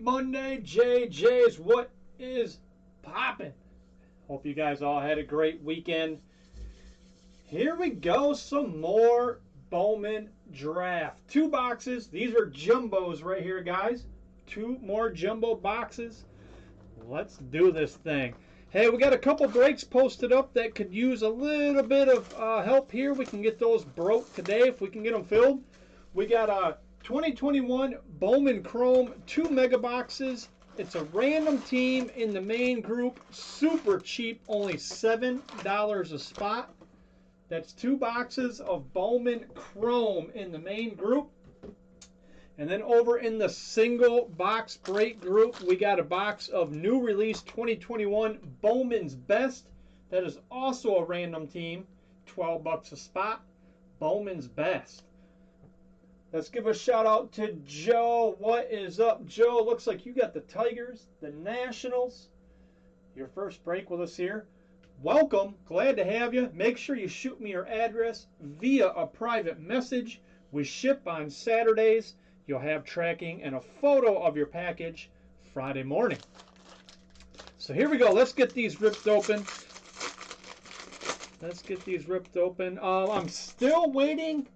Monday, JJ's. What is poppin'? Hope you guys all had a great weekend. Here we go, some more Bowman Draft. 2 boxes. These are jumbos right here, guys. 2 more jumbo boxes. Let's do this thing. Hey, we got a couple breaks posted up that could use a little bit of help here. We can get those broke today if we can get them filled. We got a 2021 Bowman Chrome 2 mega boxes. It's a random team in the main group. Super cheap, only $7 a spot. That's 2 boxes of Bowman Chrome in the main group. And then over in the single box break group, we got a box of new release 2021 Bowman's Best. That is also a random team, 12 bucks a spot. Bowman's Best. Let's give a shout out to Joe. What is up, Joe? Looks like you got the Tigers, the Nationals. Your first break with us here. Welcome. Glad to have you. Make sure you shoot me your address via a private message. We ship on Saturdays. You'll have tracking and a photo of your package Friday morning. So here we go. Let's get these ripped open. I'm still waiting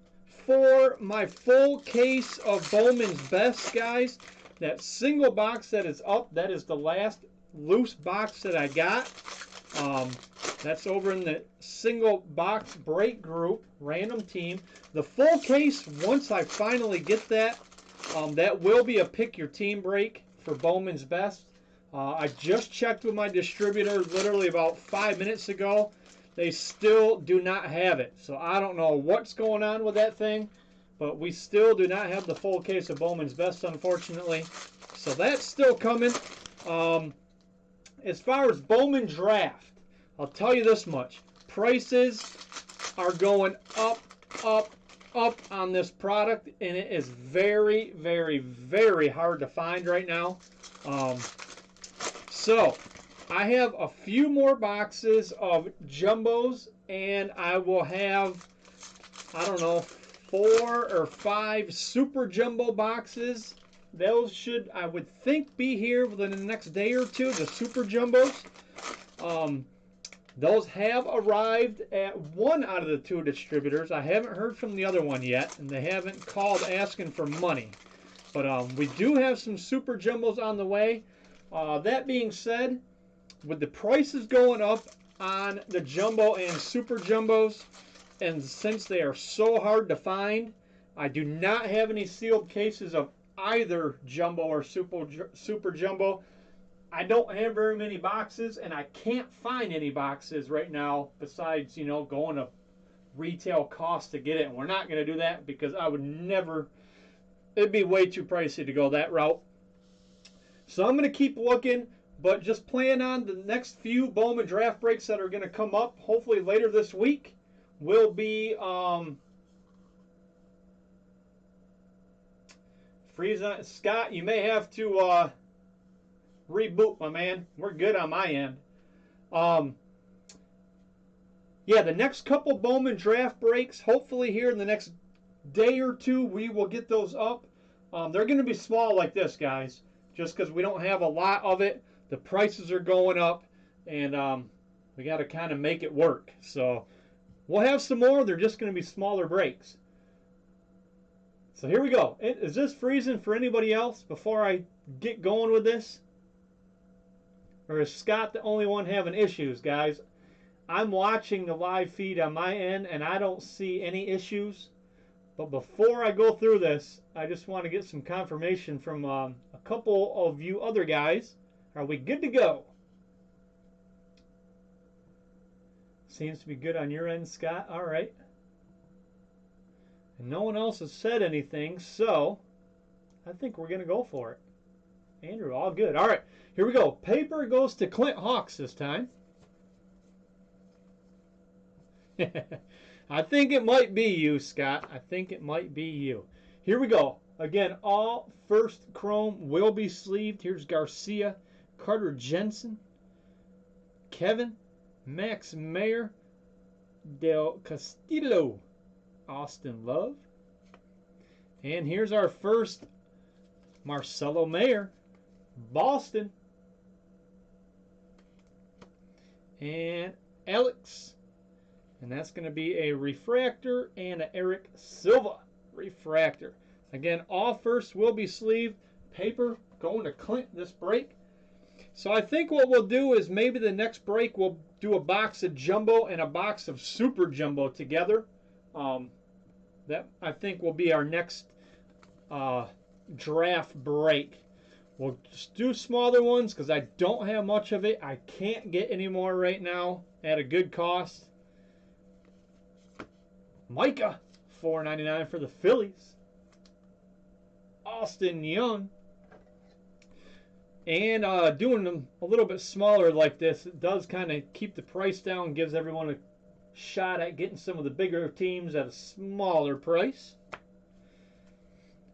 for my full case of Bowman's Best, guys. That single box that is up, that is the last loose box that I got. That's over in the single box break group, random team. The full case, once I finally get that, that will be a pick your team break for Bowman's Best. I just checked with my distributor literally about 5 minutes ago. They still do not have it. So I don't know what's going on with that thing, but we still do not have the full case of Bowman's Best, unfortunately. So that's still coming. As far as Bowman Draft, I'll tell you this much. Prices are going up on this product, and it is very, very, very hard to find right now. So I have a few more boxes of jumbos, and I will have, I don't know, 4 or 5 super jumbo boxes. Those should, I would think, be here within the next day or two, the super jumbos. Those have arrived at 1 out of the 2 distributors. I haven't heard from the other one yet, and they haven't called asking for money. But we do have some super jumbos on the way. That being said, with the prices going up on the jumbo and super jumbos, and since they are so hard to find, I do not have any sealed cases of either jumbo or super jumbo. I don't have very many boxes, and I can't find any boxes right now besides, you know, going to retail cost to get it. And we're not going to do that because I would never, it'd be way too pricey to go that route. So I'm going to keep looking, but just plan on the next few Bowman Draft breaks that are going to come up, hopefully later this week, will be Frieza. Scott, you may have to reboot, my man. We're good on my end. Yeah, the next couple Bowman Draft breaks, hopefully here in the next day or 2, we will get those up. They're going to be small like this, guys, just because we don't have a lot of it. The prices are going up, and we got to kind of make it work. So we'll have some more. They're just going to be smaller breaks. So here we go. Is this freezing for anybody else before I get going with this? Or is Scott the only one having issues, guys? I'm watching the live feed on my end, and I don't see any issues. But before I go through this, I just want to get some confirmation from a couple of you other guys. Are we good to go? Seems to be good on your end, Scott. All right. And no one else has said anything, so I think we're going to go for it. Andrew, all good. All right, here we go. Paper goes to Clint Hawks this time. I think it might be you, Scott. I think it might be you. Here we go. Again, all first chrome will be sleeved. Here's Garcia, Carter Jensen, Kevin, Max Mayer, Del Castillo, Austin Love. And here's our first Marcelo Mayer. Boston. And Alex. And that's going to be a refractor and an Eric Silva refractor. Again, all first will be sleeved. Paper going to Clint this break. So I think what we'll do is maybe the next break we'll do a box of Jumbo and a box of Super Jumbo together. That I think will be our next draft break. We'll just do smaller ones because I don't have much of it. I can't get any more right now at a good cost. Micah, $4.99 for the Phillies. Austin Young. And doing them a little bit smaller like this, it does kind of keep the price down, gives everyone a shot at getting some of the bigger teams at a smaller price.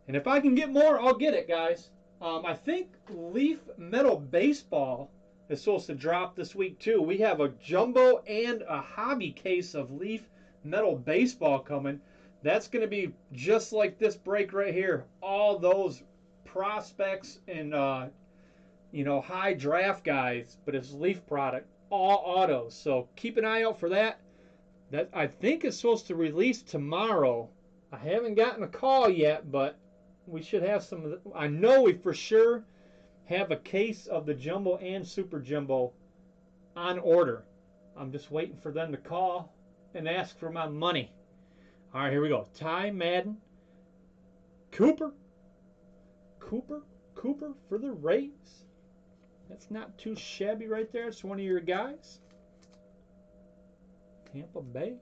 And if I can get more, I'll get it, guys. I think Leaf Metal Baseball is supposed to drop this week, too. We have a Jumbo and a hobby case of Leaf Metal Baseball coming. That's going to be just like this break right here. All those prospects and high draft guys, but it's Leaf product, all autos. So keep an eye out for that. That I think is supposed to release tomorrow. I haven't gotten a call yet, but we should have some of the, I know we for sure have a case of the Jumbo and Super Jumbo on order. I'm just waiting for them to call and ask for my money. All right, here we go. Ty Madden. Cooper for the Rays. That's not too shabby right there. It's one of your guys. Tampa Bay.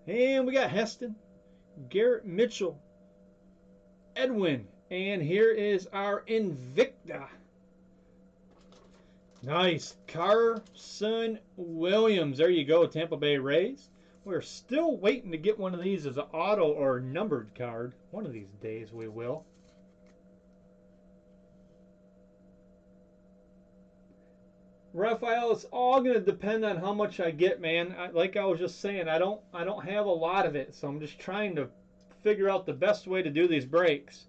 And we got Heston, Garrett Mitchell, Edwin, and here is our Invicta. Nice. Carson Williams. There you go, Tampa Bay Rays. We're still waiting to get one of these as an auto or numbered card. One of these days we will. Raphael, it's all going to depend on how much I get, man. Like I was just saying, I don't have a lot of it, so I'm just trying to figure out the best way to do these breaks.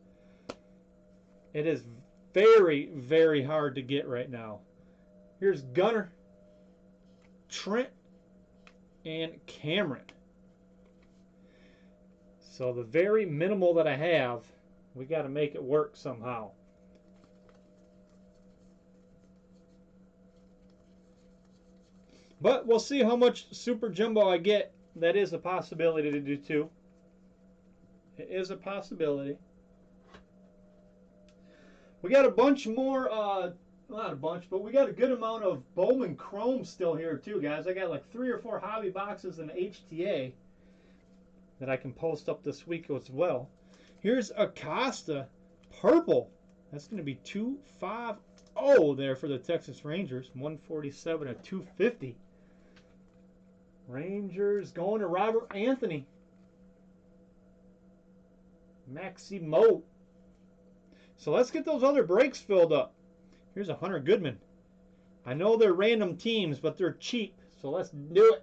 It is very, very hard to get right now. Here's Gunner, Trent, and Cameron. So the very minimal that I have, we got to make it work somehow. But we'll see how much Super Jumbo I get. That is a possibility to do too. It is a possibility. We got a bunch more, not a bunch, but we got a good amount of Bowman Chrome still here too, guys. I got like 3 or 4 hobby boxes in HTA that I can post up this week as well. Here's Acosta, purple. That's going to be 250 there for the Texas Rangers. 147 at 250. Rangers going to Robert Anthony. Maximo. So let's get those other breaks filled up. Here's a Hunter Goodman. I know they're random teams, but they're cheap. So let's do it.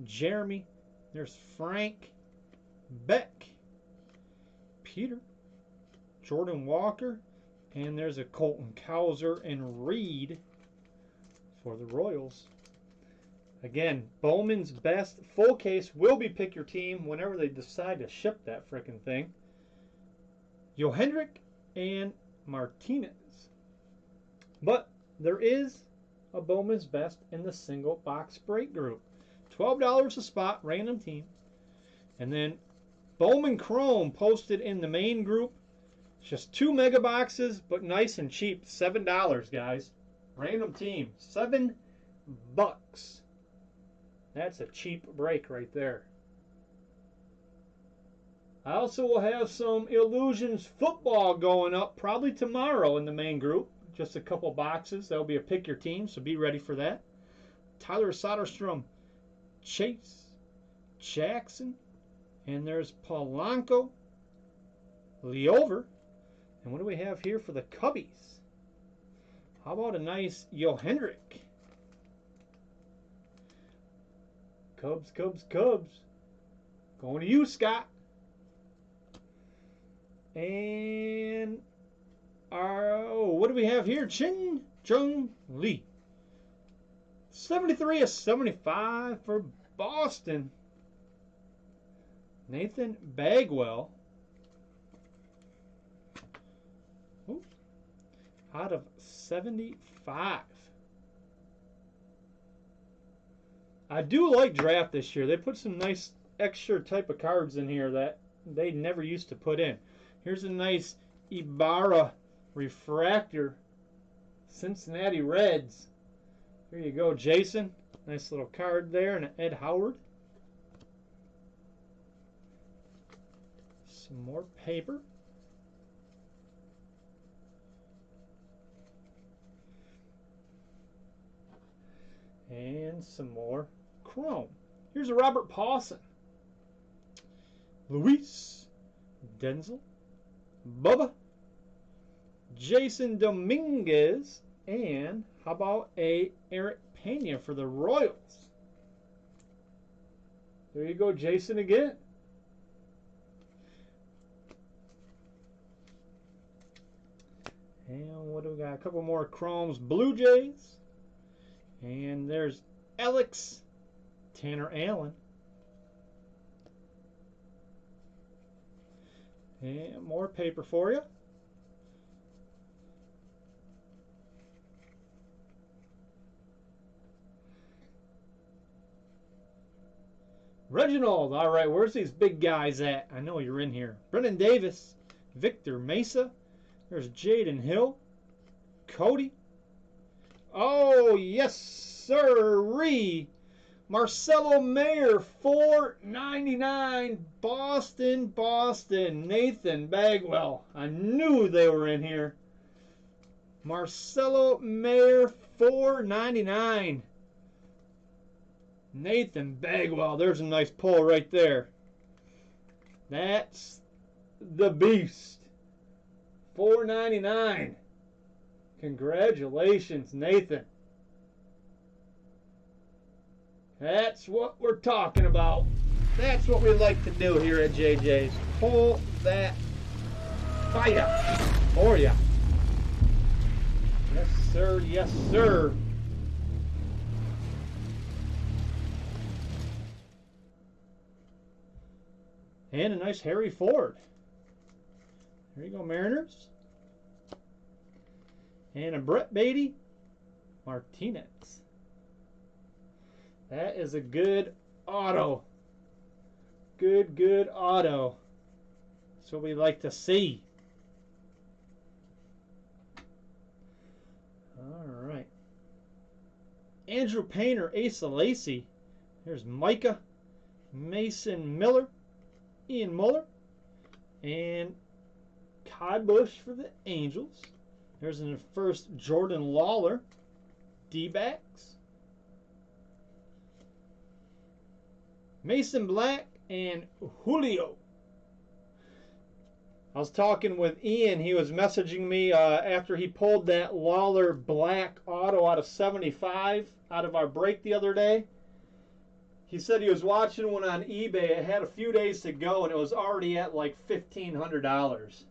Jeremy. There's Frank. Beck. Peter. Jordan Walker. And there's a Colton Cowser and Reed for the Royals. Again, Bowman's Best full case will be pick your team whenever they decide to ship that frickin' thing. Johendrick and Martinez. But there is a Bowman's Best in the single box break group. $12 a spot, random team. And then Bowman Chrome posted in the main group. Just 2 mega boxes, but nice and cheap. $7, guys. Random team. $7. That's a cheap break right there. I also will have some Illusions football going up probably tomorrow in the main group. Just a couple boxes. That'll be a pick your team, so be ready for that. Tyler Soderstrom, Chase, Jackson, and there's Polanco, Leover. And what do we have here for the Cubbies? How about a nice Johendrick? Cubs. Going to you, Scott. And What do we have here? Chin Chung Lee. 73 of 75 for Boston. Nathan Bagwell. Ooh, out of 75. I do like draft this year. They put some nice extra type of cards in here that they never used to put in. Here's a nice Ibarra refractor. Cincinnati Reds. Here you go, Jason. Nice little card there, and Ed Howard. Some more paper. And some more chrome. Here's a Robert Paulson. Luis. Denzel. Bubba. Jason Dominguez. And how about a Eric Pena for the Royals? There you go, Jason again. And what do we got? A couple more chromes. Blue Jays. And there's Alex Tanner Allen. And more paper for you. Reginald. All right, where's these big guys at? I know you're in here. Brennan Davis. Victor Mesa. There's Jaden Hill. Cody. Oh, yes, sir-ree. Marcelo Mayer, $4.99. Boston. Nathan Bagwell. I knew they were in here. Marcelo Mayer, $4.99. Nathan Bagwell. There's a nice pull right there. That's the beast. $4.99. Congratulations, Nathan. That's what we're talking about. That's what we like to do here at JJ's. Pull that fire for ya. Yes, sir. Yes, sir. And a nice Harry Ford. There you go, Mariners. And a Brett Beatty Martinez. That is a good auto. Good auto. That's what we like to see. All right. Andrew Painter, Asa Lacy. There's Micah, Mason Miller, Ian Muller, and Todd Bush for the Angels. There's the first Jordan Lawler, D-backs. Mason Black and Julio. I was talking with Ian. He was messaging me after he pulled that Lawler Black auto out of 75 out of our break the other day. He said he was watching one on eBay. It had a few days to go, and it was already at like $1,500.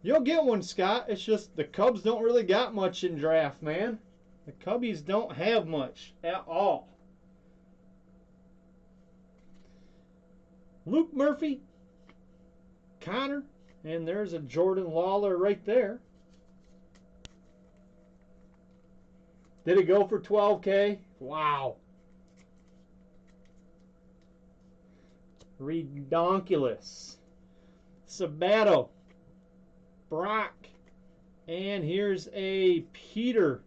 You'll get one, Scott. It's just the Cubs don't really got much in draft, man. The Cubbies don't have much at all. Luke Murphy, Connor, and there's a Jordan Lawler right there. Did it go for 12K? Wow. Redonkulous. Sabato. Brock. And here's a Peter.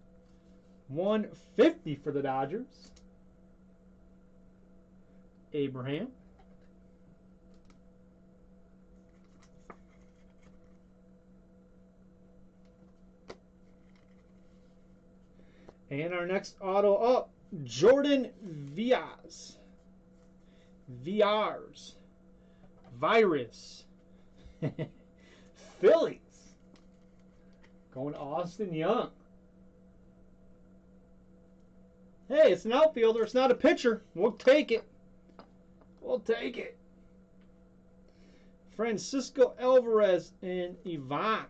150 for the Dodgers. Abraham. And our next auto up, Jordan Vias. VRs. Virus. Phillies. Going to Austin Young. Hey, it's an outfielder. It's not a pitcher. We'll take it. We'll take it. Francisco Alvarez and Ivan.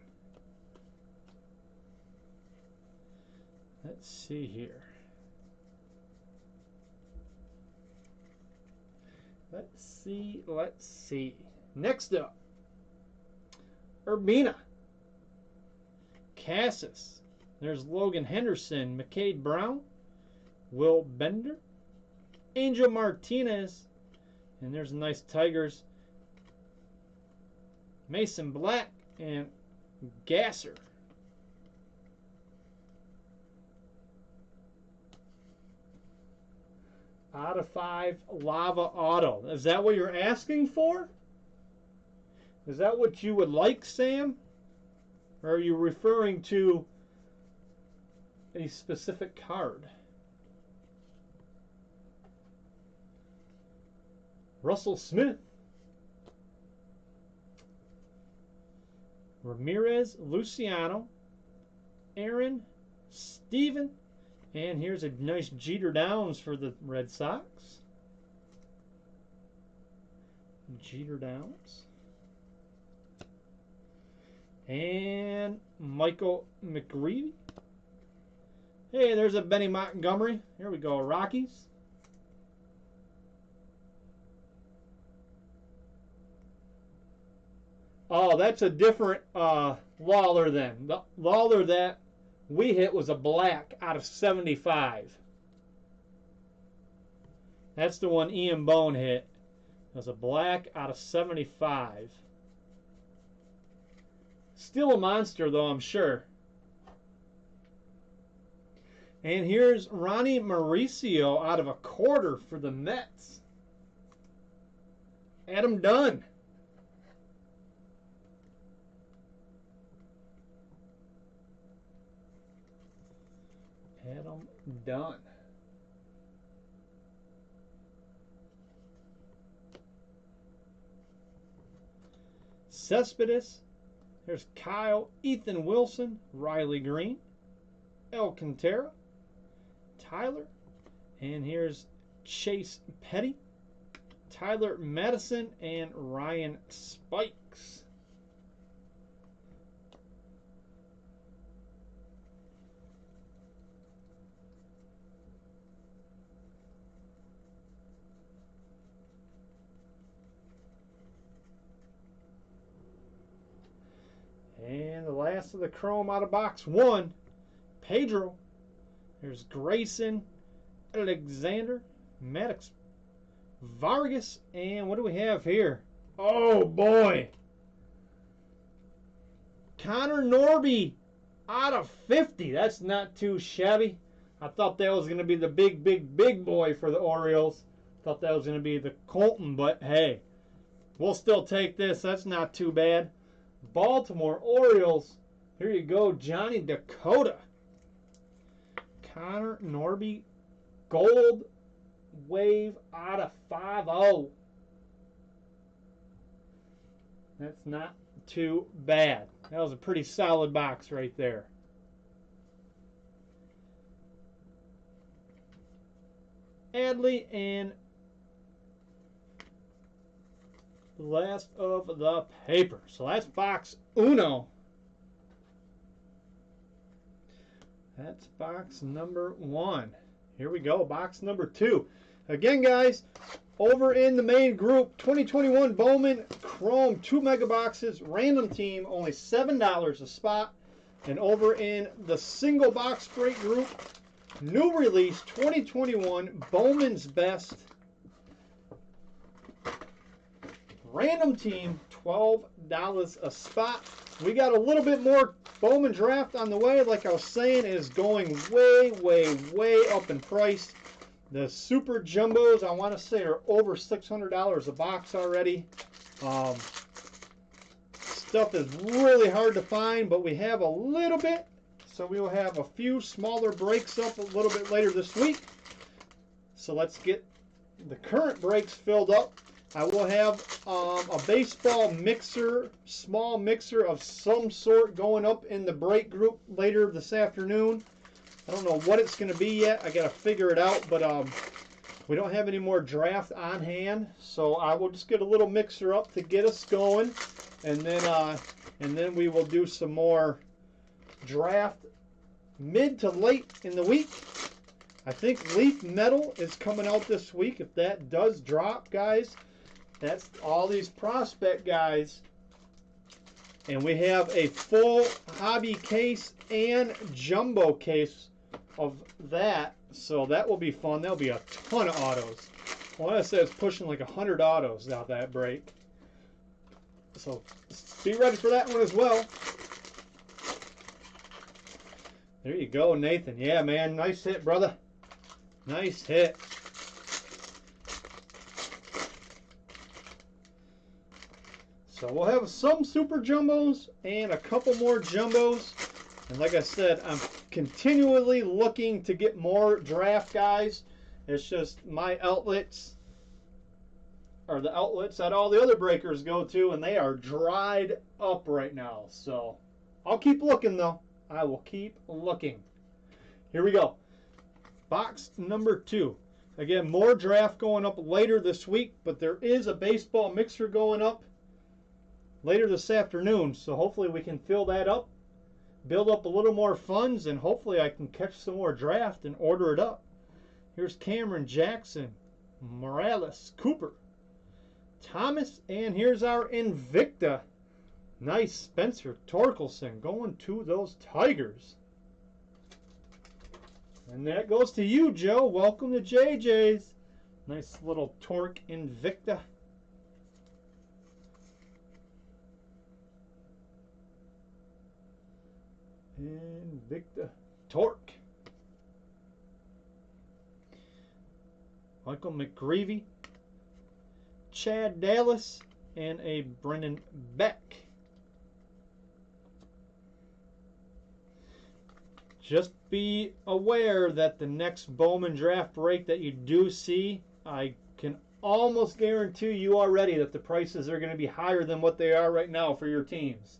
Let's see here. Let's see. Next up, Urbina. Cassis. There's Logan Henderson, McCade Brown, Will Bender, Angel Martinez, and there's nice Tigers, Mason Black, and Gasser. Out of 5 Lava Auto. Is that what you're asking for? Is that what you would like, Sam? Or are you referring to a specific card? Russell Smith. Ramirez, Luciano, Aaron, Steven, and here's a nice Jeter Downs for the Red Sox. Jeter Downs. And Michael McGreevy. Hey, there's a Benny Montgomery. Here we go, Rockies. Oh, that's a different Lawler then. The Lawler that we hit was a black out of 75. That's the one Ian Bone hit. It was a black out of 75. Still a monster, though, I'm sure. And here's Ronnie Mauricio out of a quarter for the Mets. Adam Dunn. Adam Dunn. Cespedes. There's Kyle, Ethan Wilson, Riley Green, Alcantara, Tyler, and here's Chase Petty, Tyler Madison, and Ryan Spikes. And the last of the Chrome out of box 1, Pedro. There's Grayson, Alexander, Maddox, Vargas, and what do we have here? Oh boy! Connor Norby out of 50. That's not too shabby. I thought that was going to be the big boy for the Orioles. Thought that was going to be the Colton, but hey, we'll still take this. That's not too bad. Baltimore Orioles. Here you go, Johnny Dakota. Connor Norby, gold wave out of 5-0. That's not too bad. That was a pretty solid box right there. Adley and the last of the paper. So that's box uno. That's box number 1. Here we go, box number 2. Again, guys, over in the main group, 2021 Bowman Chrome 2 mega boxes, random team, only $7 a spot. And over in the single box break group, new release 2021 Bowman's Best, random team, $12 a spot. We got a little bit more Bowman Draft on the way. Like I was saying, it is going way up in price. The Super Jumbos, I want to say, are over $600 a box already. Stuff is really hard to find, but we have a little bit. So we will have a few smaller breaks up a little bit later this week. So let's get the current breaks filled up. I will have a baseball mixer, small mixer of some sort going up in the break group later this afternoon. I don't know what it's going to be yet. I got to figure it out, but we don't have any more draft on hand, so I will just get a little mixer up to get us going, and then we will do some more draft mid to late in the week. I think Leaf Metal is coming out this week. If that does drop, guys, that's all these prospect guys. And we have a full hobby case and jumbo case of that. So that will be fun. There'll be a ton of autos. Well, I said it's pushing like 100 autos out that break. So be ready for that one as well. There you go, Nathan. Yeah, man. Nice hit, brother. Nice hit. So we'll have some super jumbos and a couple more jumbos. And like I said, I'm continually looking to get more draft guys. It's just my outlets are the outlets that all the other breakers go to, and they are dried up right now. So I'll keep looking, though. I will keep looking. Here we go. Box number 2. Again, more draft going up later this week, but there is a baseball mixer going up later this afternoon, so hopefully we can fill that up, build up a little more funds, and hopefully I can catch some more draft and order it up. Here's Cameron Jackson, Morales, Cooper, Thomas, and here's our Invicta. Nice, Spencer Torkelson going to those Tigers. And that goes to you, Joe. Welcome to JJ's. Nice little Torque Invicta. Invicta Torque. Michael McGreevy, Chad Dallas, and a Brendan Beck. Just be aware that the next Bowman draft break that you do see, I can almost guarantee you already that the prices are going to be higher than what they are right now for your teams.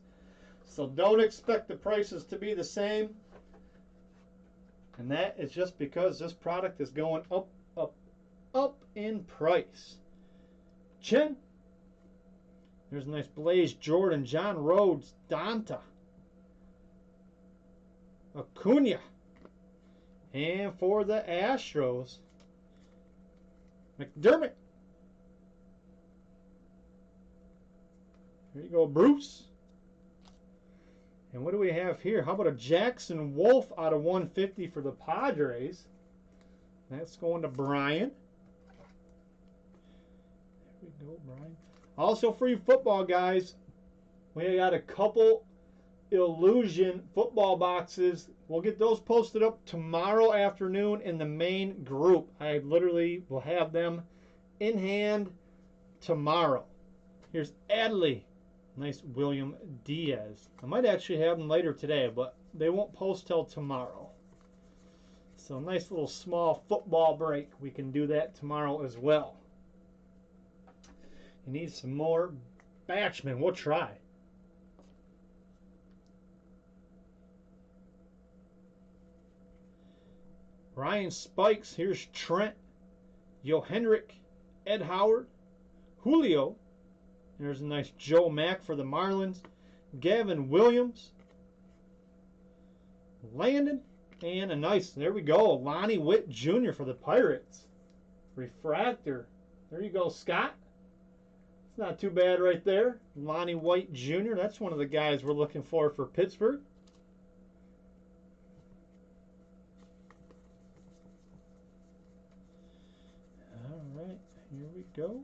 So don't expect the prices to be the same. And that is just because this product is going up, up, up in price. Chen. There's a nice Blaze Jordan, John Rhodes, Donta, Acuna. And for the Astros, McDermott. There you go, Bruce. And what do we have here? How about a Jackson Wolf out of 150 for the Padres? That's going to Brian. There we go, Brian. Also, free football, guys. We got a couple Illusion football boxes. We'll get those posted up tomorrow afternoon in the main group. I literally will have them in hand tomorrow. Here's Adley. Nice William Diaz. I might actually have them later today, but they won't post till tomorrow. So nice little small football break. We can do that tomorrow as well. You need some more Batchman. We'll try. Ryan Spikes. Here's Trent. Johendrick. Ed Howard. Julio. There's a nice Joe Mack for the Marlins. Gavin Williams. Landon. And a nice, there we go, Lonnie Witt Jr. for the Pirates. Refractor. There you go, Scott. It's not too bad right there. Lonnie White Jr. That's one of the guys we're looking for Pittsburgh. All right, here we go.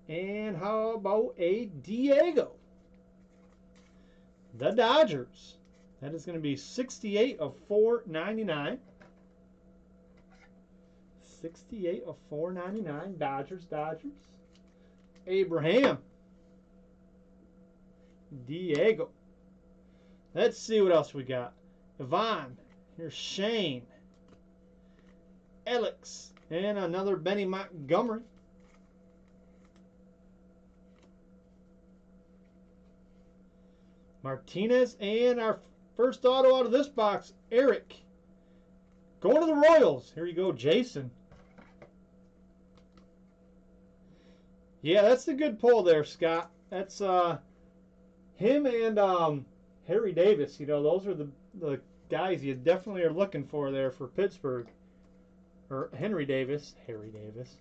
And how about a Diego? The Dodgers. That is going to be 68 of 499. 68 of 499. Dodgers. Abraham. Diego. Let's see what else we got. Yvonne. Here's Shane. Alex. And another Benny Montgomery. Martinez, and our first auto out of this box, Eric. Going to the Royals. Here you go, Jason. Yeah, that's a good pull there, Scott. That's him and Harry Davis. You know, those are the guys you definitely are looking for there for Pittsburgh. Or Henry Davis. Harry Davis.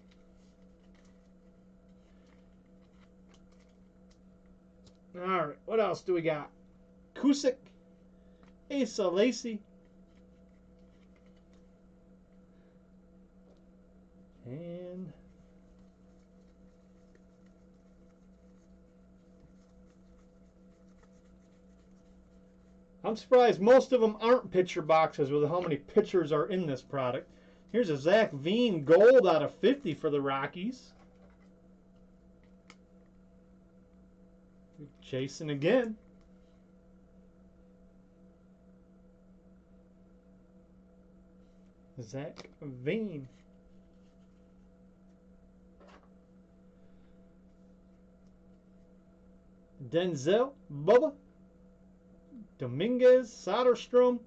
All right, what else do we got? Cusick, Asa Lacy, and I'm surprised most of them aren't pitcher boxes with how many pitchers are in this product. Here's a Zach Veen gold out of 50 for the Rockies. Jason again. Zach Veen. Denzel, Bubba, Dominguez, Soderstrom,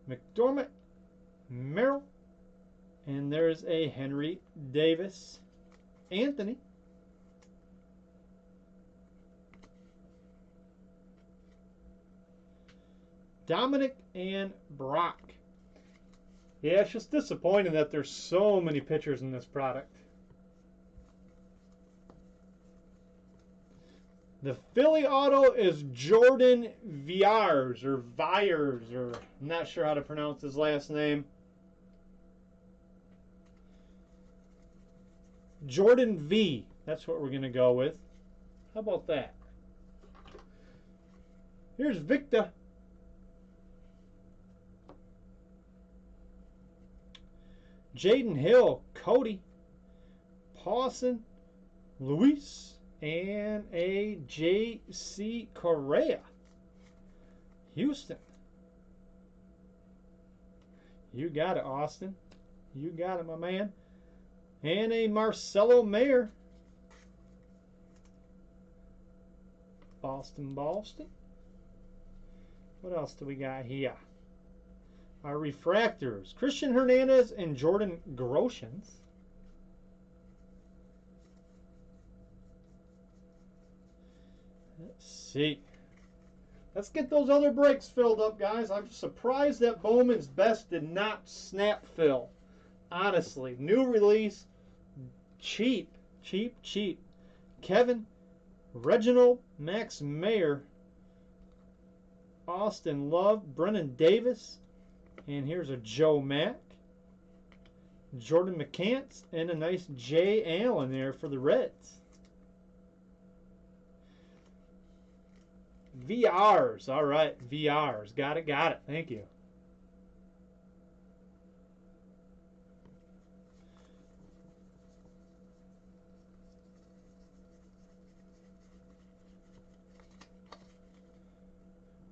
McDormand, Merrill, and there's a Henry Davis, Anthony. Dominic and Brock. Yeah, it's just disappointing that there's so many pitchers in this product. The Philly auto is Jordan Viars, or Viers, or I'm not sure how to pronounce his last name. Jordan V. That's what we're going to go with. How about that? Here's Victor. Jaden Hill, Cody, Pawson, Luis, and a J.C. Correa. Houston. You got it, Austin. You got it, my man. And a Marcelo Mayer. Boston. What else do we got here? Our refractors, Christian Hernandez and Jordan Groshans. Let's see. Let's get those other breaks filled up, guys. I'm surprised that Bowman's Best did not snap fill. Honestly, new release, cheap. Kevin, Reginald, Max Mayer, Austin Love, Brennan Davis, and here's a Joe Mack, Jordan McCants, and a nice Jay Allen there for the Reds. VRs. All right, VRs. Got it. Thank you.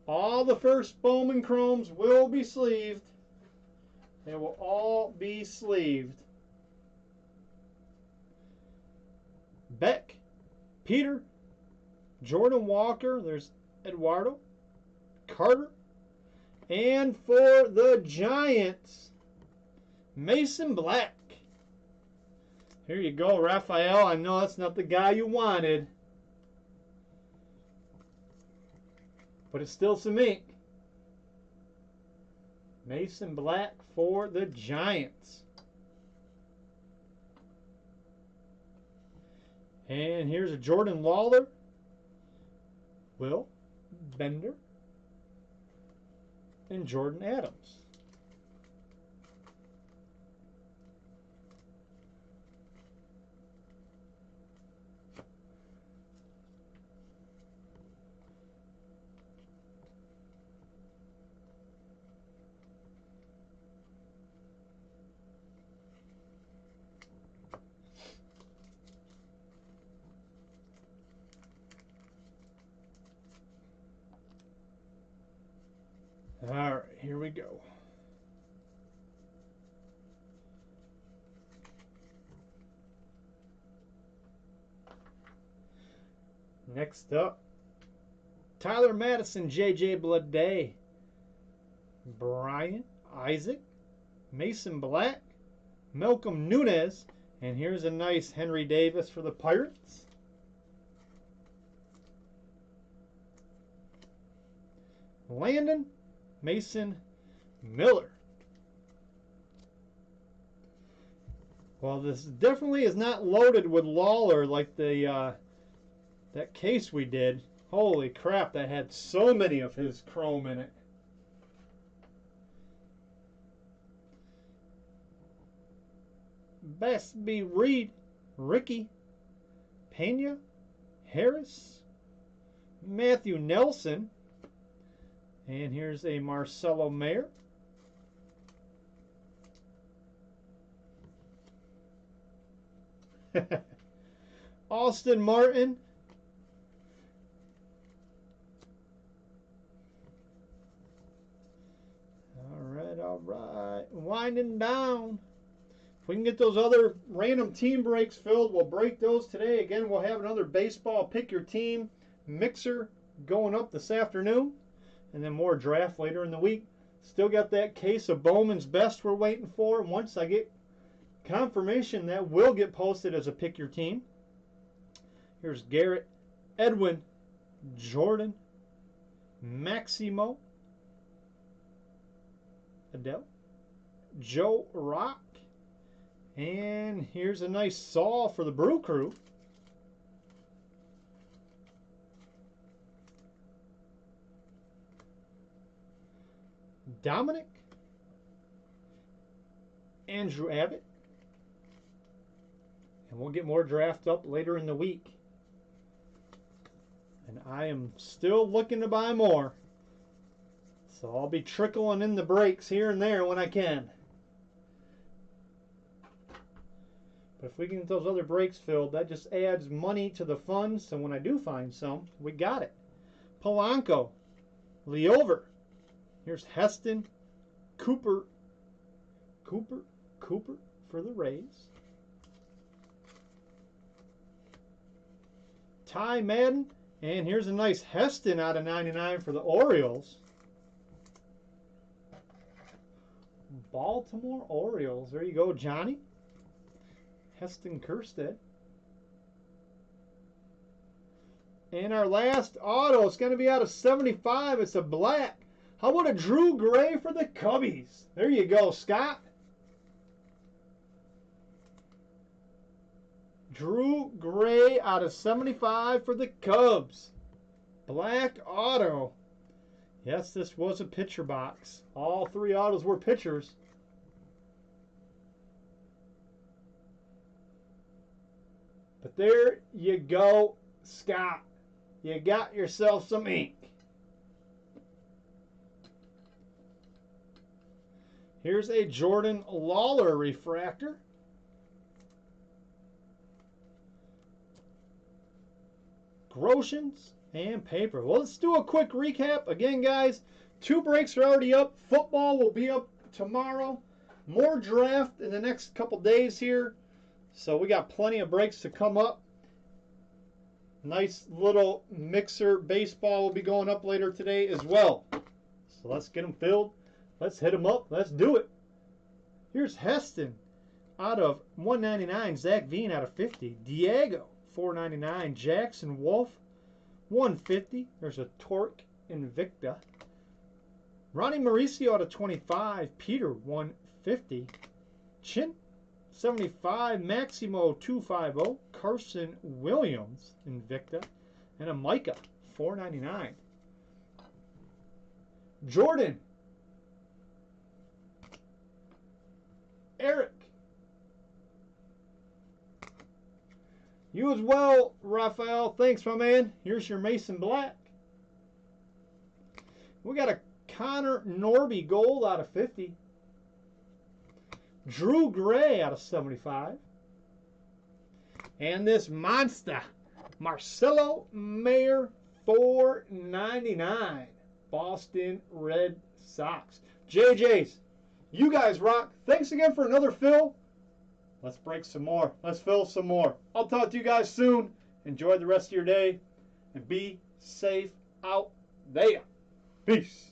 All the first Bowman Chromes will be sleeved. They will all be sleeved. Beck, Peter, Jordan Walker, there's Eduardo, Carter, and for the Giants, Mason Black. Here you go, Raphael. I know that's not the guy you wanted, but it's still some ink. Mason Black for the Giants. And here's a Jordan Lawler, Will Bender, and Jordan Adams. All right, here we go. Next up, Tyler Madison, J.J. Bleday, Brian Isaac, Mason Black, Malcolm Nunez, and here's a nice Henry Davis for the Pirates. Landon Mason Miller. Well, this definitely is not loaded with Lawler like the that case we did. Holy crap, that had so many of his chrome in it. Bestby Reed, Ricky, Pena, Harris, Matthew Nelson, and here's a Marcelo Mayer. Austin Martin, all right, winding down. If we can get those other random team breaks filled, we'll break those today. Again, we'll have another baseball pick your team mixer going up this afternoon, and then more draft later in the week. Still got that case of Bowman's Best we're waiting for. And once I get confirmation, that will get posted as a pick your team. Here's Garrett, Edwin, Jordan, Maximo, Adele, Joe Rock, and here's a nice Saul for the Brew Crew. Dominic, Andrew Abbott, and we'll get more draft up later in the week. And I am still looking to buy more. So I'll be trickling in the breaks here and there when I can. But if we can get those other breaks filled, that just adds money to the fund. So when I do find some, we got it. Polanco, Leover. Here's Heston, Cooper for the Rays. Ty Madden, and here's a nice Heston out of 99 for the Orioles. Baltimore Orioles. There you go, Johnny. Heston Kjerstad. And our last auto, it's going to be out of 75. It's a black. How about a Drew Gray for the Cubbies? There you go, Scott. Drew Gray out of 75 for the Cubs. Black auto. Yes, this was a pitcher box. All three autos were pitchers. But there you go, Scott. You got yourself some ink. Here's a Jordan Lawler refractor. Groshans and paper. Well, let's do a quick recap. Again, guys, 2 breaks are already up. Football will be up tomorrow. More draft in the next couple days here. So we got plenty of breaks to come up. Nice little mixer baseball will be going up later today as well. So let's get them filled. Let's hit them up. Let's do it. Here's Heston out of 199. Zach Veen out of 50. Diego, 499. Jackson Wolf, 150. There's a Torque Invicta. Ronnie Mauricio out of 25. Peter, 150. Chin, 75. Maximo, 250. Carson Williams, Invicta. And a Micah, 499. Jordan, Eric. You as well, Raphael. Thanks, my man. Here's your Mason Black. We got a Connor Norby gold out of 50. Drew Gray out of 75. And this monster, Marcelo Mayer, 499. Boston Red Sox. JJ's. You guys rock. Thanks again for another fill. Let's break some more. Let's fill some more. I'll talk to you guys soon. Enjoy the rest of your day and be safe out there. Peace.